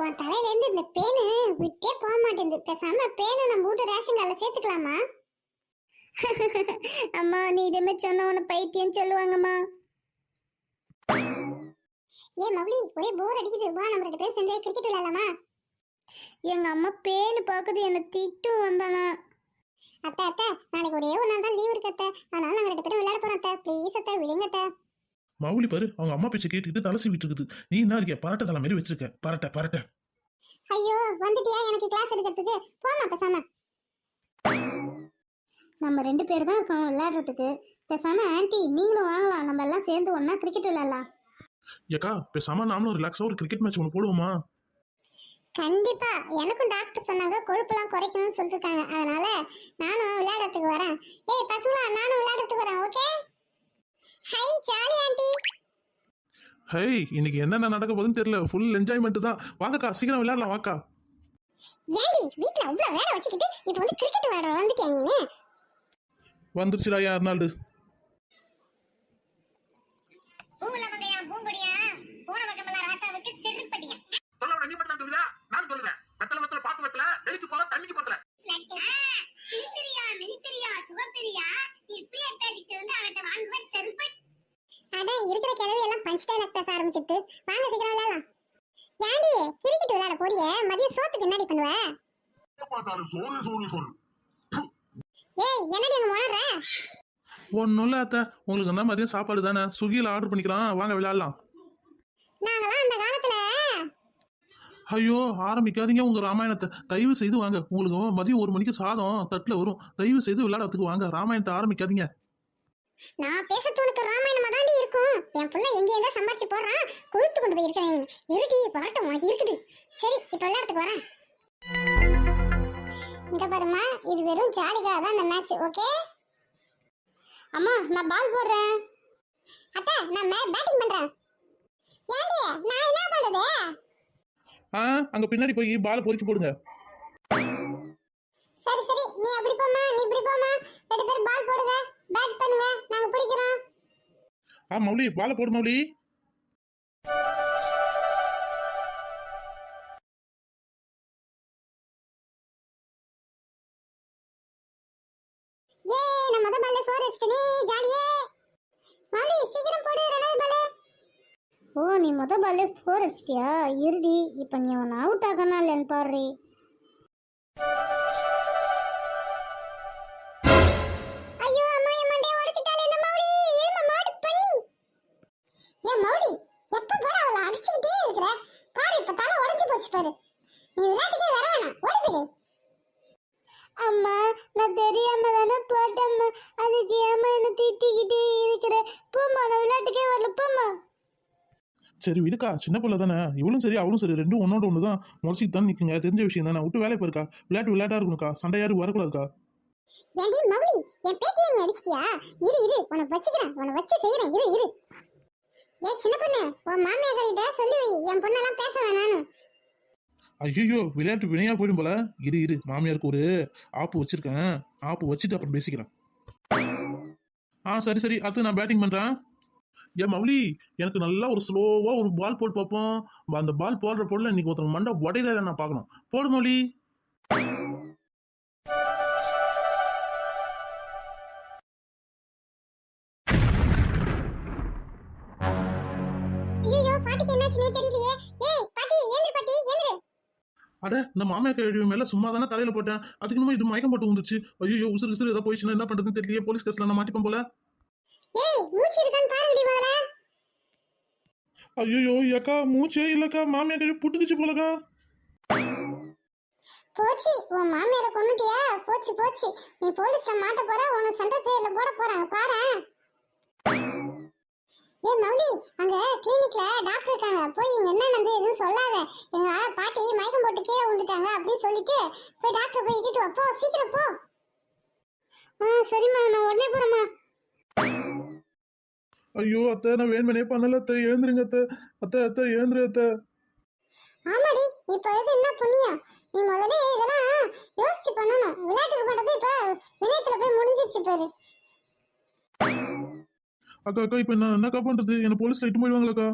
உன் தலையில இருந்து இந்த பேனு விட்டே போக மாட்டேங்குது. பேசாம பேனை நம்ம வீட்டு ரேஷன் கார்டுல சேர்த்துக்கலாமா? அம்மா நீ இதே சொன்ன உன பைத்தியம் சொல்லுவாங்கம்மா. ஏன் மவுளி ஒரே போர் அடிக்குது, வா நம்ம 2 பேரும் சேர்ந்து கிரிக்கெட் விளையாடலாமா? எங்க அம்மா பேனு பாக்குது என்ன திட்டும் வந்தானா. அத்தை அத்தை நாளைக்கு ஒரே ஒரு நாள் தான் லீவ் இருக்கு அத்தை, அதனால நாங்க 2 பேரும் விளையாட போறோம் அத்தை. ப்ளீஸ் அத்தை விடுங்க அத்தை. மவுளி பாரு அவங்க அம்மா பேச்ச கேட்டுக்கிட்டு தலை சீவிட்டு இருக்குது. நீ என்ன இருக்க பரட்ட தலை மாதிரி வச்சிருக்க. பரட்ட ஐயோ வந்துட்டியா எனக்கு கிளாஸ் எடுக்கிறதுக்கு? போமா பேசாம. நம்ம 2 பேர் தான் இருக்கோம் விளையாடுறதுக்கு. பேசாம ஆன்ட்டி நீங்களும் வாங்கலாம், நம்ம எல்லாம் சேர்ந்து ஒண்ணா கிரிக்கெட் விளையாடலாம். ஏக்கா பேசாம நாமளும் ரிலாக்ஸா ஒரு கிரிக்கெட் மேட்ச் ஒன்று போடுவோமா? கண்டிப்பா, எனக்கும் டாக்டர் சொன்னாங்க கொழுப்புலாம் குறைக்கணும்னு சொல்லிருக்காங்க, அதனால நானும் விளையாடுறதுக்கு வரேன். ஏய் பசங்களா நானும் விளையாடுறதுக்கு வரேன். Okay hi jolly aunty. Hey இன்னைக்கு என்னென்ன நடக்க போகுதுன்னு தெரியல, ஃபுல் என்ஜாய்மெண்ட் தான். வாங்கக்கா சீக்கிரம் விளையாடலாம் வாக்கா. ஏண்டி வீட்ல அவ்வளவு வேலை வச்சுக்கிட்டு இப்போ வந்து கிரிக்கெட் விளையாட வந்துட்டியா நீ? வந்துருச்சுடா யாருனாலு. பூங்குல மங்கையா பூங்குடியா போன பக்கமெல்லாம் ராசாவுக்கு செருப்படியா. சொல்லுடா நீ மட்டும் சொல்லுடா, நான் சொல்றேன். வெத்தல பாத்து வெத்தல எலிக்கு போல தண்ணிக்கு போறல. சிரிப்பிரியா மினிப்பிரியா சுகப்பிரியா இப்படியே பேசிட்டு வந்து அவட்ட வாங்குவ செருப்பு. அட இருக்கிற கிழவி எல்லாம் பஞ்ச் டைலாக் பேச ஆரம்பிச்சிட்டு வாங்க சீக்கிரம் விளையாடலாம். ஏண்டி கிரிக்கெட் விளையாட போறியே, மதியம் சோத்துக்கு என்னடி பண்ணுவ? ஏய் என்னடி அங்க ஓடுற? ஒன்னும் இல்ல அத்தை, உங்களுக்கு என்ன மதியம் சாப்பாடு தானே, ஸ்விக்கியில் ஆர்டர் பண்ணிக்கலாம் வாங்க விளையாடலாம். நாங்களாம் அந்த காலத்துல. ஐயோ ஆரம்பிக்காதீங்க உங்க ராமாயணத்தை, தயவு செய்து வாங்க. உங்களுக்கு மதியம் 1 மணிக்கு சாதம் தட்டுல வரும், தயவு செய்து விளையாடுறதுக்கு வாங்க. ராமாயணத்தை ஆரம்பிக்காதீங்க. நான் பேசுறது உனக்கு ராமாயணமா தாண்டி இருக்கும். என் புள்ள எங்க எங்க சம்பாரிச்சு போடுறான், கொழுத்து கொண்டு போய் இருக்கேன். இருடி வரட்டும் உனக்கு இருக்குது. சரி இப்ப விளையாடுறதுக்கு வரேன். இங்க பாருமா, இது வெறும் ஜாலிக்காக தான் இந்த மேட்ச். ஓகே அம்மா நான் பால் போடுறேன். அத்தை நான் பேட்டிங் பண்றேன். ஏண்டி நான் என்ன பண்றது? அங்க பின்னாடி போய் பால் பொறுக்கி போடுங்க. சரி சரி நீ அப்படி போமா நீ இப்படி போமா, 2 பேரும் பால் போடுங்க, பேட் பண்ணுங்க, நாங்க பிடிக்கிறோம். மௌலி பால் போடு மௌலி. ஏ நான் முத பால்ல 4 அடிச்சிட்டேனே ஜாலியே. மௌலி சீக்கிரம் போடு ரெண்டாவது பால். ஓ நீ முத பால்ல 4 அடிச்சிட்டியா? இருடி இப்போ நீ அவன அவுட் ஆகனா இல்லன்னு பாரு. ஐயோ அம்மா என் மண்டைய உடைச்சிட்டாளே இந்த மௌலி, ஏமா மாடு பண்ணி. ஏ மௌலி எப்ப பாரு அவளை அடிச்சிட்டே இருக்கற பாரு, இப்ப தலை உடைஞ்சு போச்சு பாரு. நீ விளையாட்டுக்கே வர வேணாம், ஓடி போடு. அம்மா நான் தெரியாம தானே போட்டேம்மா, அதுக்கு ஏமா என்ன திட்டிக்கிட்டே இருக்கிற? போம்மா நான் விளையாட்டுக்கே வரல, போம்மா. சரி விடுக்கா, சின்ன பிள்ளை தானே, இவளும் சரி அவளும் சரி, ரெண்டும் ஒன்னோட ஒன்று தான் முறைச்சிட்டு தான் நிற்குங்க. தெரிஞ்ச விஷயம் தானே, விட்டு வேலையை போயிருக்கா. விளையாட்டா இருக்கணும்க்கா, சண்டை யாரும் வரக்கூடாதுக்கா. ஏண்டி மௌலி என் பேத்தியை நீ அடிச்சிட்டியா? இரு உன்னை வச்சுக்கிறேன், உன்னை வச்சு செய்யறேன். இரு ஏன் சின்ன பொண்ணு உன் மாமியார்கிட்ட சொல்லி வை, என் பொண்ணெல்லாம் பேச வேணான்னு. ஐயோ விளையாட்டு வினையா போயிடும் போல. இரு மாமியாருக்கு ஒரு ஆப்பு வச்சிருக்கேன், ஆப்பு வச்சுட்டு அப்புறம் பேசிக்கிறேன். சரி அது நான் பேட்டிங் பண்றேன். ஏன் மௌலி எனக்கு நல்லா ஒரு ஸ்லோவா ஒரு பால் போட்டு பார்ப்போம். அந்த பால் போடுற பொருள் இன்னைக்கு ஒருத்தர் மண்டை உடையில நான் பார்க்கணும். போடு மௌலி. ஐயோ பாட்டிக்கு என்னாச்சுனே தெரியலையே. ஏய் பாட்டி ஏந்திரு, பாட்டி ஏந்திரு. அட இந்த மாமியா கேள்வி மேல சும்மா தானே தலையில போட்டேன், அதுக்கு நம்ம இது மயக்கம் போட்டு வந்துச்சு. ஐயோ உசுறு ஏதாவது போயிடுச்சுன்னா என்ன பண்றதுன்னு தெரியலையே, போலீஸ் கேஸ்ல நான் மாட்டிப்பேன் போல. ஏய் மூச்சு இருக்கான்னு பாருங்கடி முதல்ல. ஐயோ அக்கா மூச்சே இல்லக்கா, மாமியா கேள்வி புட்டுக்குச்சு போலக்கா. போச்சு உன் மாமியார கொன்னுட்டியா? போச்சு நீ போலீஸ்ல மாட்ட போற, உன்னை சென்ட்ரல் ஜெயில போட போறாங்க பாரு. ஏ மௌலி அங்க கிளினிக்ல டாக்டர் இருக்காங்க, போய் இங்க என்ன நடந்து எதுவும் சொல்லாத. எங்க பாட்டி மயக்கம் போட்டு கீழே விழுந்துட்டாங்க அப்படின்னு சொல்லிட்டு போய் டாக்டர் போய் இட்டுட்டு வா, போ சீக்கிரம் போ. சரிம்மா நான் உடனே போறேம்மா. ஐயோ அத்தை நான் வேணுமனே பண்ணல அத்தை, எழுந்துருங்க அத்தை எழுந்துரு அத்தை. ஆமாடி இப்ப இது என்ன புண்ணியம், நீ முதல்ல இதெல்லாம் யோசிச்சு பண்ணணும். விளையாட்டுக்கு பண்றது இப்ப வினயத்துல போய் முடிஞ்சிச்சு பாரு. அக்கா இப்ப நான் என்னக்கா பண்றது, என்ன போலீஸ்ல இட்டு போயிடுவாங்களாக்கா?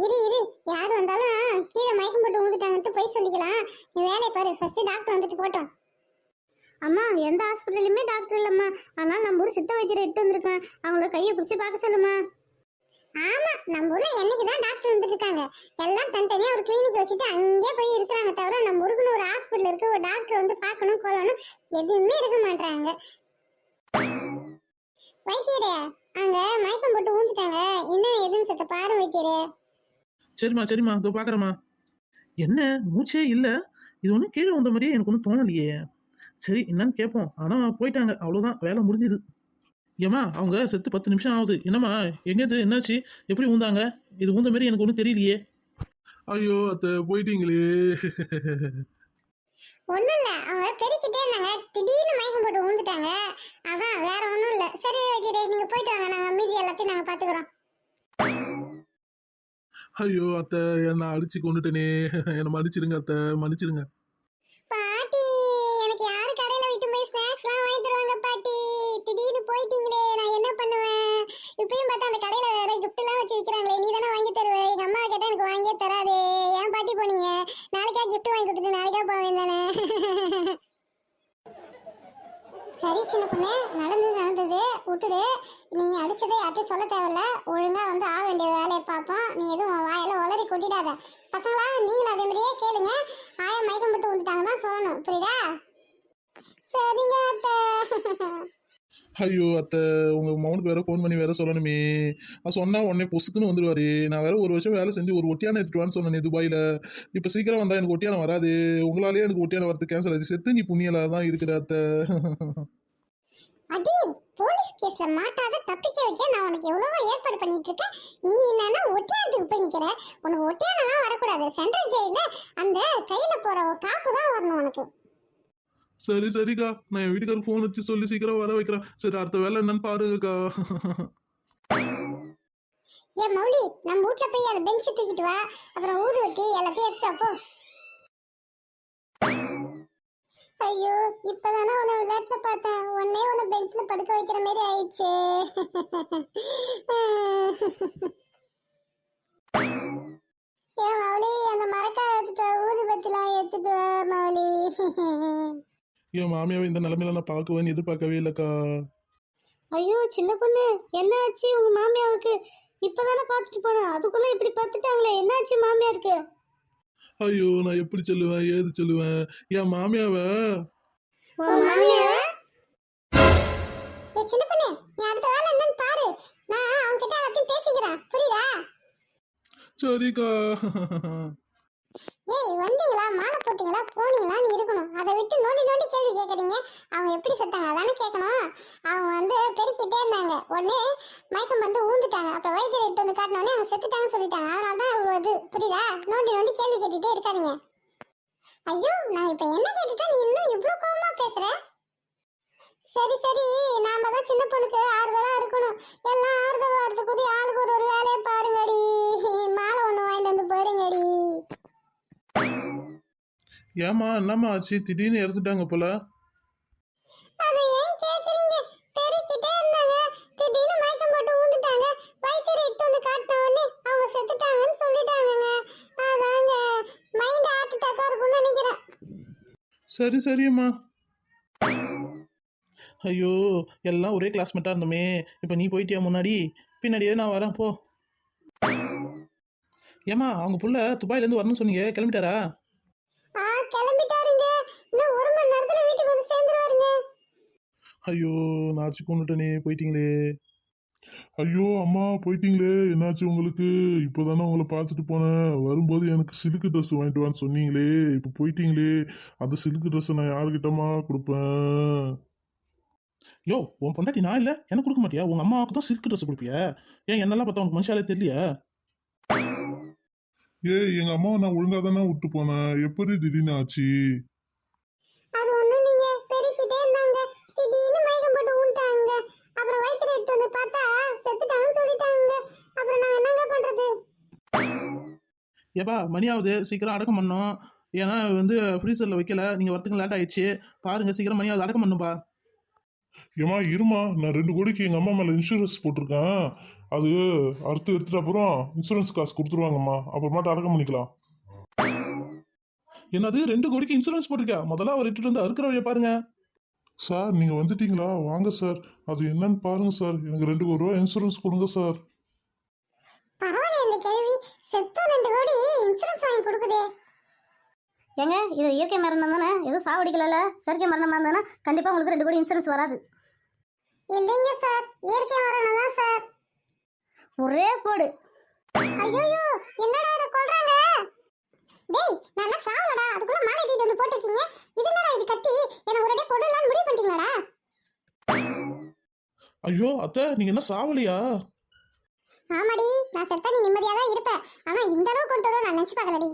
இரு இரு, யார் வந்தாலும் கீழே மயக்கம் போட்டு ஊந்துட்டாங்கன்ட்டு போய் சொல்லிக்கலாம். நீ வேலையை பாரு, ஃபர்ஸ்ட் டாக்டர் வந்துட்டு போட்டோம். அம்மா எந்த ஹாஸ்பிட்டலுமே டாக்டர் இல்லம்மா, அதனால நம்ம ஊர் சித்த வைத்தியரை இட்டு வந்திருக்கேன். அவங்கள கையை பிடிச்சி பார்க்க சொல்லுமா. ஆமா, நம்ம ஊர்ல என்னைக்கு தான் டாக்டர் வந்துட்டு இருக்காங்க. எல்லாம் தனித்தனியா ஒரு கிளினிக் வச்சுட்டு அங்கேயே போய் இருக்கிறாங்க தவிர நம்ம ஊருக்குன்னு ஒரு ஹாஸ்பிட்டல் இருக்கு, ஒரு டாக்டர் வந்து பார்க்கணும் கொள்ளணும் எதுவுமே இருக்க மாட்டாங்க. வைத்தியரே, அங்க மயக்கம் போட்டு ஊந்துட்டாங்க, என்ன எதுன்னு சத்த பாரு வைத்தியரே. சரிம்மா சரிம்மா, இதோ பார்க்குறேம்மா. என்ன மூச்சே இல்லை, இது ஒன்றும் கீழே வந்த மாதிரியே எனக்கு ஒன்றும் தோணலையே. சரி என்னன்னு கேட்போம். ஆனால் போயிட்டாங்க, அவ்வளோதான், வேலை முடிஞ்சுது. ஏம்மா அவங்க செத்து 10 நிமிஷம் ஆகுது. என்னம்மா எங்கேது என்னாச்சு, எப்படி ஊந்தாங்க? இது ஊந்த மாதிரி எனக்கு ஒன்றும் தெரியலையே. ஐயோ அத்தை போயிட்டீங்களே. ஒண்ணும் இல்ல, அவங்க பெருக்கிட்டே இருந்தாங்க, திடீர்னு மயக்கம் போட்டு ஊந்துட்டாங்க. அதான், வேற ஒண்ணும் இல்ல. சரி வைத்தியரே, நீங்க போயிட்டு வாங்க, நாங்க மீதி எல்லாத்தையும் நாங்க பாத்துக்கிறோம். ஐயோ அத்தை என்ன அடிச்சு கொண்டுட்டேனே, என்னை மன்னிச்சிருங்க அத்தை, மன்னிச்சிருங்க. பாட்டி, எனக்கு யாரு கடையில விட்டு போய் ஸ்நாக்ஸ்லாம் வாங்கி தருவாங்க பாட்டி? திடீர்னு போயிட்டீங்களே, நான் என்ன பண்ணுவேன்? இப்பயும் பார்த்தா அந்த கடையில வேற gift எல்லாம் வச்சு விக்கிறாங்களே, நீ தானே வாங்கி தருவ. எங்க அம்மா கேட்டா எனக்கு வாங்கியே தராதே. ஏன் பாட்டி போனீங்க? நாளைக்கா gift வாங்கி கொடுத்துட்டு நாளைக்கா போவேன் தானே. சரி சின்ன பொண்ணு, நடந்தது விட்டுடு. நீ அடிச்சதை யார்ட்டும் சொல்ல தேவையில்ல. ஒழுங்கா வந்து ஆக வேண்டிய வேலையை பார்ப்போம். நீ எதுவும் உன் வாயில உளறி கொட்டிடாத. பசங்களா, நீங்களும் அதே மாதிரியே கேளுங்க. ஆயா மயக்கம் போட்டு வந்துட்டாங்க தான் சொல்லணும், புரியுதா? சரிங்க அத்தை. ஐயோ அத்தை, உங்க மகனுக்கு வேற ஃபோன் பண்ணி வேற சொல்லணுமே. நான் சொன்னா உடனே பொசுக்குன்னு வந்துருவாரு. நான் வேற 1 வருஷம் வேலை செஞ்சு ஒரு ஒட்டியான எடுத்துட்டு சொன்னேன் துபாயில. இப்ப சீக்கிரம் வந்தா எனக்கு ஒட்டியானம் வராது. உங்களாலேயே எனக்கு ஒட்டியானம் வரது கேன்சல் ஆச்சு. செத்து நீ புண்ணியலா தான் இருக்கிற அத்தை. அடி, போலீஸ் கேஸ்ல மாட்டாத தப்பிக்க வைக்க நான் உனக்கு எவ்வளவோ ஏற்பாடு பண்ணிட்டு இருக்கேன். நீ என்னன்னா ஒட்டியானத்துக்கு போய் நிக்கிற. உனக்கு ஒட்டியானலாம் வரக்கூடாது. சென்ட்ரல் ஜெயில அந்த கையில போற காப்பு தான் வரணும் உனக்கு. சரி சரிக்கா, நான் என் வீட்டுக்காரருக்கு ஃபோன் வச்சு சொல்லி சீக்கிரம் வர வைக்கிறேன். சரி அடுத்த வேலை என்னன்னு பாருங்கக்கா. ஏ மௌலி, நம்ம வீட்ல போய் அந்த பெஞ்ச் தூக்கிட்டு வா, அப்புறம் ஊதுவத்தி எல்லாத்தையும் எடுத்துட்டு போ. ஐயோ, இப்பதானே உன்னை விளையாட்டுல பார்த்தேன், உன்னை உன்னை பெஞ்ச்ல படுக்க வைக்கிற மாதிரி ஆயிடுச்சு. ஏ மௌலி, அந்த மரக்காய் எடுத்துட்டு வா, ஊதுபத்திலாம் எடுத்துட்டு வா மௌலி. என் மாமியாவை இந்த நிலைமையில நான் பார்க்குவேன்னு எதிர்பார்க்கவே இல்லைக்கா. ஐயோ சின்ன பொண்ணு, என்ன ஆச்சு உங்க மாமியாவுக்கு? இப்பதானே பார்த்துட்டு போனேன், அதுக்குள்ள இப்படி பார்த்துட்டாங்களே, என்ன ஆச்சு மாமியாருக்கு? ஐயோ நான் எப்படி சொல்லுவேன், ஏது சொல்லுவேன் என் மாமியாவை. ஏ சின்ன பொண்ணு, நீ அடுத்த வேலை என்னன்னு பாரு. நான் அவங்க கிட்ட எல்லாத்தையும் பேசிக்கிறேன், புரியுதா? சரிக்கா. ஏய், வந்தீங்களா, மாலை போட்டீங்களா, போனீங்களான்னு இருக்கணும். அதை விட்டு நோண்டி நோண்டி கேள்வி கேட்குறீங்க. அவங்க எப்படி செத்தாங்க அதானே கேட்கணும். அவங்க வந்து பெருக்கிட்டே இருந்தாங்க, உடனே மயக்கம் வந்து ஊந்துட்டாங்க. அப்புறம் வைத்தியரை இட்டு வந்து காட்டினோடனே அவங்க செத்துட்டாங்கன்னு சொல்லிட்டாங்க. அதனால தான் இவ்வளோ இது, புரியுதா? நோண்டி நோண்டி கேள்வி கேட்டுகிட்டே இருக்காதீங்க. ஐயோ, நான் இப்போ என்ன கேட்டுட்டா நீ இன்னும் இவ்வளோ கோவமா பேசுற? சரி சரி, நாம தான் சின்ன பொண்ணுக்கு ஆறுதலா இருக்கணும். எல்லாம் ஆறுதல் வரதுக்குரிய ஆளுக்கு ஒரு வேலையை பாருங்கடி. மாலை ஒன்று வாங்கிட்டு வந்து போயிடுங்கடி. ஏமா என்னம்மா ஆச்சு, திடீர்னு இறந்துட்டாங்க போல. அதை ஏன் கேக்குறீங்க? பெருக்கிட்டே இருந்தாங்க, திடீர்னு மயக்கம் போட்டு ஊந்துட்டாங்க. வைத்தியரை இட்டு வந்து காட்டின உடனே அவங்க செத்துட்டாங்கன்னு சொல்லிட்டாங்கங்க. அதாங்க, மைண்ட் ஹார்ட் அட்டாக்கா இருக்கும்னு நினைக்கிறேன். சரி சரியம்மா. ஐயோ எல்லாம் ஒரே கிளாஸ்மேட்டாக இருந்தோமே, இப்போ நீ போயிட்டியா முன்னாடி? பின்னாடியே நான் வரேன் போ. ஏம்மா அவங்க புள்ள துபாயிலேருந்து வரணும்னு சொன்னீங்க, கிளம்பிட்டாரா? கிளம்பிட்டாருங்க, இன்னும் 1 மணி நேரத்துல வீட்டுக்கு வந்து சேர்ந்துருவாருங்க. ஐயோ நான் அடிச்சு கொண்டுட்டேனே, போயிட்டீங்களே. ஐயோ அம்மா போயிட்டீங்களே, என்னாச்சு உங்களுக்கு? இப்போதானே உங்களை பார்த்துட்டு போனேன். வரும்போது எனக்கு சில்க்கு ட்ரெஸ் வாங்கிட்டு வான்னு சொன்னீங்களே, இப்போ போயிட்டீங்களே. அந்த சில்க்கு ட்ரெஸ்ஸை நான் யாருக்கிட்டமா கொடுப்பேன்? யோ உன் பொண்டாட்டி நான் இல்லை, எனக்கு கொடுக்க மாட்டியா? உங்க அம்மாவுக்கு தான் சில்க் ட்ரெஸ் கொடுப்பியா? ஏன் என்னெல்லாம் பார்த்தா உனக்கு மனுஷாலே தெரியலையா? ஏய், எங்க அம்மாவை நான் ஒழுங்கா தானே விட்டு போனேன், எப்படி திடீர்னு ஆச்சு? அது ஒண்ணும் இல்லைங்க, பெருக்கிட்டே இருந்தாங்க, திடீர்னு மயக்கம் போட்டு ஊந்துட்டாங்க. அப்புறம் வைத்தியரை இட்டு வந்து பார்த்தா செத்துட்டாங்கன்னு சொல்லிட்டாங்க. அப்புறம் நாங்க என்னங்க பண்றது? ஏப்பா மணி ஆகுது, சீக்கிரம் அடக்கம் பண்ணோம். ஏன்னா வந்து ஃப்ரீசரில் வைக்கல, நீங்கள் வரத்துக்கு லேட் ஆயிடுச்சு. பாருங்க சீக்கிரம் மணி ஆகுது, அடக்கம் பண்ணுப்பா. ஏமா இருமா, நான் 2 கோடிக்கு எங்க அம்மா மேல இன்சூரன்ஸ் போட்டிருக்கேன். அது எடுத்துட்டு அப்புறம் இன்சூரன்ஸ் காசு கொடுத்துருவாங்கம்மா, அப்புறமாட்ட அடக்கம் பண்ணிக்கலாம். என்னது 2 கோடிக்கு இன்சூரன்ஸ் போட்டிருக்கா? முதல்ல அவர் இட்டுட்டு வந்து அறுக்கிற வழியை பாருங்க. சார் நீங்க வந்துட்டீங்களா? வாங்க சார், அது என்னன்னு பாருங்க சார். எனக்கு 2 கோடி ரூபா இன்சூரன்ஸ் கொடுங்க சார். பரவாயில்ல, இந்த கேள்வி செத்து 2 கோடி இன்சூரன்ஸ் வாங்கி கொடுக்குதே. ஏங்க இது இயற்கை மரணம் தானே, எதுவும் சாவடிக்கல. செயற்கை மரணமாக இருந்தானா கண்டிப்பாக உங்களுக்கு 2 கோடி இன்சூரன்ஸ் வராது. இல்லைங்க சார், இயற்கை மரணம் தான் சார். ஒரே போடு. ஐயோ, என்னடா இத கொல்றாங்க? டேய், நான் என்ன சாவலடா, அதுக்குள்ள மாலை தூக்கிட்டு வந்து போட்டுருக்கீங்க. இது என்னடா இது கத்தி? என்ன ஒரு அடி கொடலான்னு முடிவு பண்ணிட்டீங்களாடா? ஐயோ அத்தை, நீங்க என்ன சாவலியா? ஆமாடி, நான் செத்தா நீ நிம்மதியா தான் இருப்ப. ஆனா இந்த அளவு கொண்டு வரும் நான் நினைச்சு பார்க்கலடி.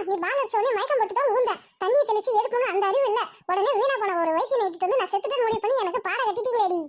நீ பாலர் சொல்லி மயக்கம் போட்டு தான் ஊந்த தண்ணியை தெளிச்சு எடுக்கணும் அந்த அறிவு இல்ல. உடனே வீணா போன ஒரு வயிற்று நைட்டு வந்து நான் செத்துட்டு முடிவு பண்ணி எனக்கு பாட கட்டிட்டீங்களேடி.